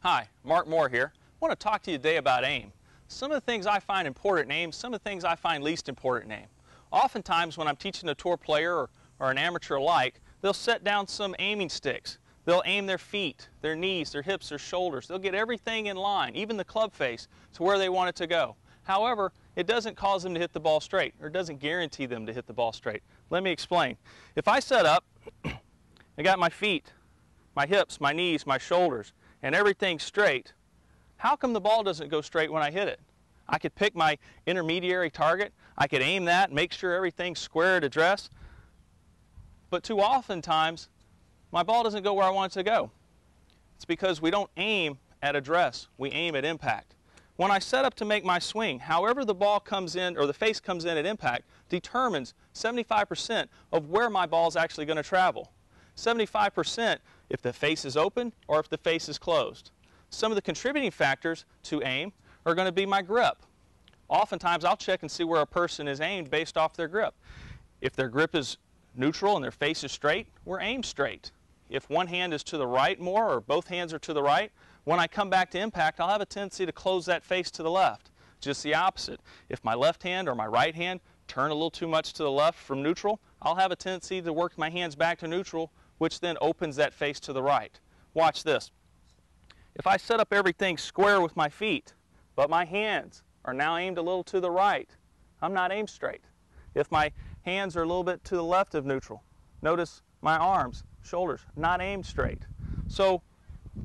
Hi, Mark Moore here. I want to talk to you today about aim. Some of the things I find important in aim, some of the things I find least important in aim. Oftentimes when I'm teaching a tour player or an amateur alike, they'll set down some aiming sticks. They'll aim their feet, their knees, their hips, their shoulders. They'll get everything in line, even the club face, to where they want it to go. However, it doesn't cause them to hit the ball straight, or doesn't guarantee them to hit the ball straight. Let me explain. If I set up, I got my feet, my hips, my knees, my shoulders, and everything straight, how come the ball doesn't go straight when I hit it? I could pick my intermediary target, I could aim that, make sure everything's square at address, but too often times, my ball doesn't go where I want it to go. It's because we don't aim at address, we aim at impact. When I set up to make my swing, however the ball comes in, or the face comes in at impact, determines 75% of where my ball is actually going to travel. 75% if the face is open or if the face is closed. Some of the contributing factors to aim are going to be my grip. Oftentimes I'll check and see where a person is aimed based off their grip. If their grip is neutral and their face is straight, we're aimed straight. If one hand is to the right more or both hands are to the right, when I come back to impact, I'll have a tendency to close that face to the left. Just the opposite. If my left hand or my right hand turn a little too much to the left from neutral, I'll have a tendency to work my hands back to neutral, which then opens that face to the right. Watch this. If I set up everything square with my feet, but my hands are now aimed a little to the right, I'm not aimed straight. If my hands are a little bit to the left of neutral, notice my arms, shoulders, not aimed straight. So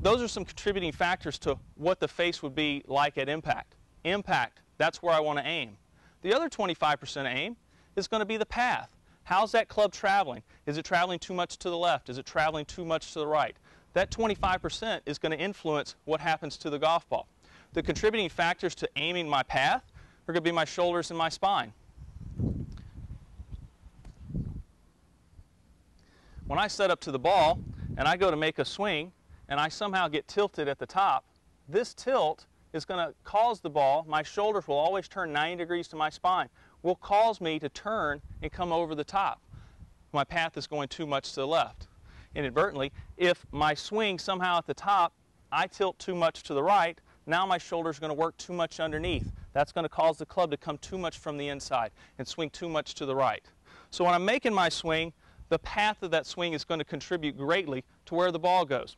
those are some contributing factors to what the face would be like at impact. Impact, that's where I want to aim. The other 25% of aim is going to be the path. How's that club traveling? Is it traveling too much to the left? Is it traveling too much to the right? That 25% is going to influence what happens to the golf ball. The contributing factors to aiming my path are going to be my shoulders and my spine. When I set up to the ball and I go to make a swing and I somehow get tilted at the top, this tilt is going to cause the ball, my shoulders will always turn 90 degrees to my spine, will cause me to turn and come over the top. My path is going too much to the left. Inadvertently, if my swing somehow at the top, I tilt too much to the right, now my shoulder is going to work too much underneath. That's going to cause the club to come too much from the inside and swing too much to the right. So when I'm making my swing, the path of that swing is going to contribute greatly to where the ball goes.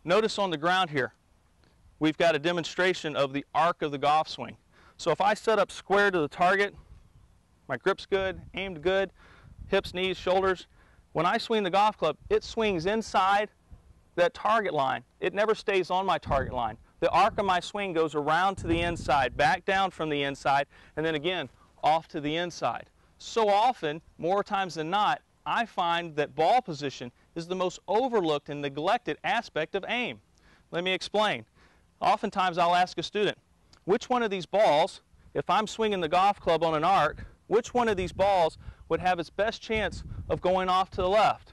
Notice on the ground here, we've got a demonstration of the arc of the golf swing. So if I set up square to the target, my grip's good, aimed good, hips, knees, shoulders, when I swing the golf club, it swings inside that target line. It never stays on my target line. The arc of my swing goes around to the inside, back down from the inside, and then again off to the inside. So often, more times than not, I find that ball position is the most overlooked and neglected aspect of aim. Let me explain. Oftentimes I'll ask a student, which one of these balls, if I'm swinging the golf club on an arc, which one of these balls would have its best chance of going off to the left?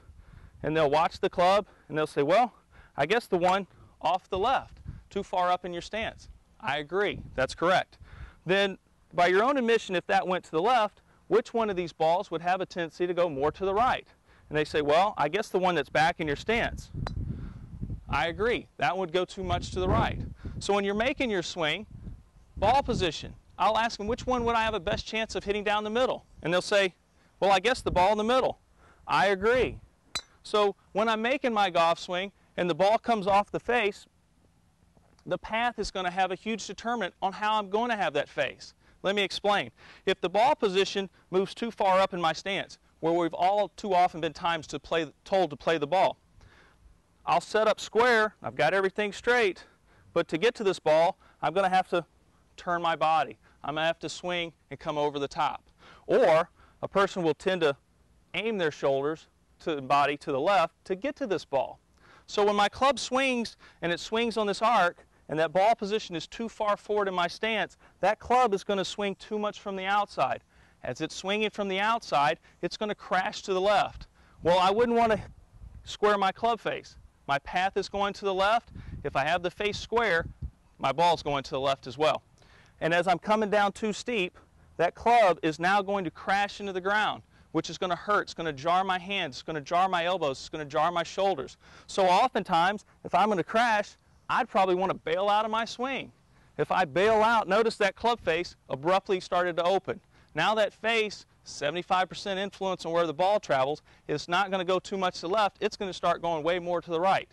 And they'll watch the club and they'll say, well, I guess the one off the left, too far up in your stance. I agree, that's correct. Then by your own admission, if that went to the left, which one of these balls would have a tendency to go more to the right? And they say, well, I guess the one that's back in your stance. I agree, that would go too much to the right. So when you're making your swing, ball position, I'll ask them, which one would I have a best chance of hitting down the middle? And they'll say, well, I guess the ball in the middle. I agree. So when I'm making my golf swing and the ball comes off the face, the path is going to have a huge determinant on how I'm going to have that face. Let me explain. If the ball position moves too far up in my stance, where we've all too often been told to play the ball, I'll set up square, I've got everything straight, but to get to this ball, I'm going to have to turn my body. I'm going to have to swing and come over the top. Or a person will tend to aim their shoulders to the body to the left to get to this ball. So when my club swings and it swings on this arc and that ball position is too far forward in my stance, that club is going to swing too much from the outside. As it's swinging from the outside, it's going to crash to the left. Well, I wouldn't want to square my club face. My path is going to the left. If I have the face square, my ball is going to the left as well. And as I'm coming down too steep, that club is now going to crash into the ground, which is going to hurt. It's going to jar my hands. It's going to jar my elbows. It's going to jar my shoulders. So oftentimes, if I'm going to crash, I'd probably want to bail out of my swing. If I bail out, notice that club face abruptly started to open. Now that face, 75% influence on where the ball travels, it's not going to go too much to the left, it's going to start going way more to the right.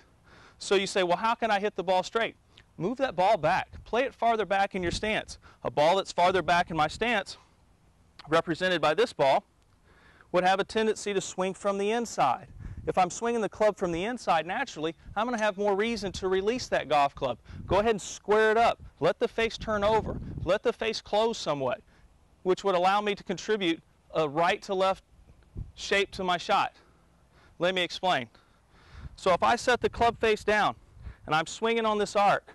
So you say, well, how can I hit the ball straight? Move that ball back. Play it farther back in your stance. A ball that's farther back in my stance, represented by this ball, would have a tendency to swing from the inside. If I'm swinging the club from the inside naturally, I'm going to have more reason to release that golf club. Go ahead and square it up. Let the face turn over. Let the face close somewhat, which would allow me to contribute a right to left shape to my shot. Let me explain. So if I set the club face down and I'm swinging on this arc,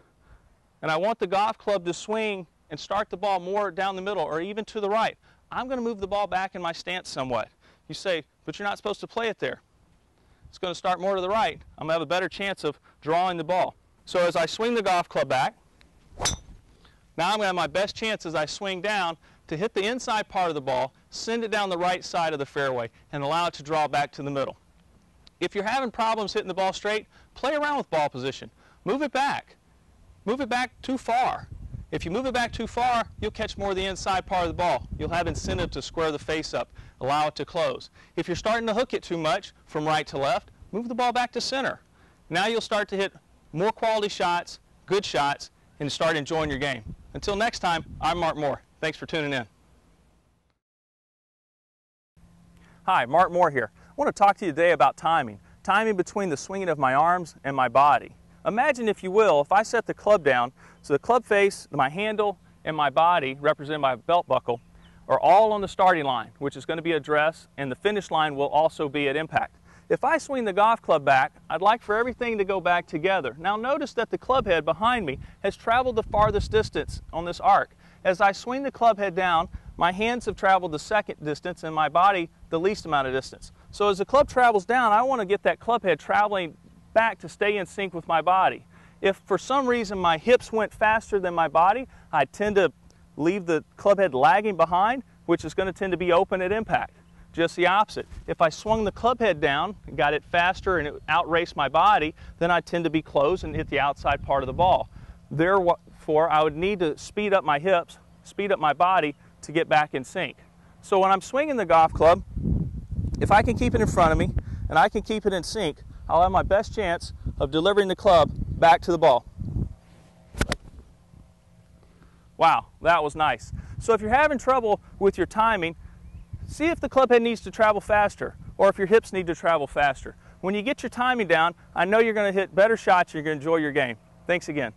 and I want the golf club to swing and start the ball more down the middle or even to the right, I'm going to move the ball back in my stance somewhat. You say, but you're not supposed to play it there. It's going to start more to the right. I'm going to have a better chance of drawing the ball. So as I swing the golf club back, now I'm going to have my best chance as I swing down to hit the inside part of the ball, send it down the right side of the fairway, and allow it to draw back to the middle. If you're having problems hitting the ball straight, play around with ball position. Move it back. Move it back too far. If you move it back too far, you'll catch more of the inside part of the ball. You'll have incentive to square the face up, allow it to close. If you're starting to hook it too much from right to left, move the ball back to center. Now you'll start to hit more quality shots, good shots, and start enjoying your game. Until next time, I'm Mark Moore. Thanks for tuning in. Hi, Mark Moore here. I want to talk to you today about timing. Timing between the swinging of my arms and my body. Imagine, if you will, if I set the club down, so the club face, my handle, and my body, represented by a belt buckle, are all on the starting line, which is going to be address, and the finish line will also be at impact. If I swing the golf club back, I'd like for everything to go back together. Now notice that the club head behind me has traveled the farthest distance on this arc. As I swing the club head down, my hands have traveled the second distance and my body the least amount of distance. So as the club travels down, I want to get that club head traveling back to stay in sync with my body. If for some reason my hips went faster than my body, I tend to leave the club head lagging behind, which is going to tend to be open at impact. Just the opposite. If I swung the club head down and got it faster and it outraced my body, then I tend to be closed and hit the outside part of the ball. Therefore, I would need to speed up my hips, speed up my body to get back in sync. So when I'm swinging the golf club, if I can keep it in front of me and I can keep it in sync, I'll have my best chance of delivering the club back to the ball. Wow, that was nice. So if you're having trouble with your timing, see if the club head needs to travel faster or if your hips need to travel faster. When you get your timing down, I know you're going to hit better shots, you're going to enjoy your game. Thanks again.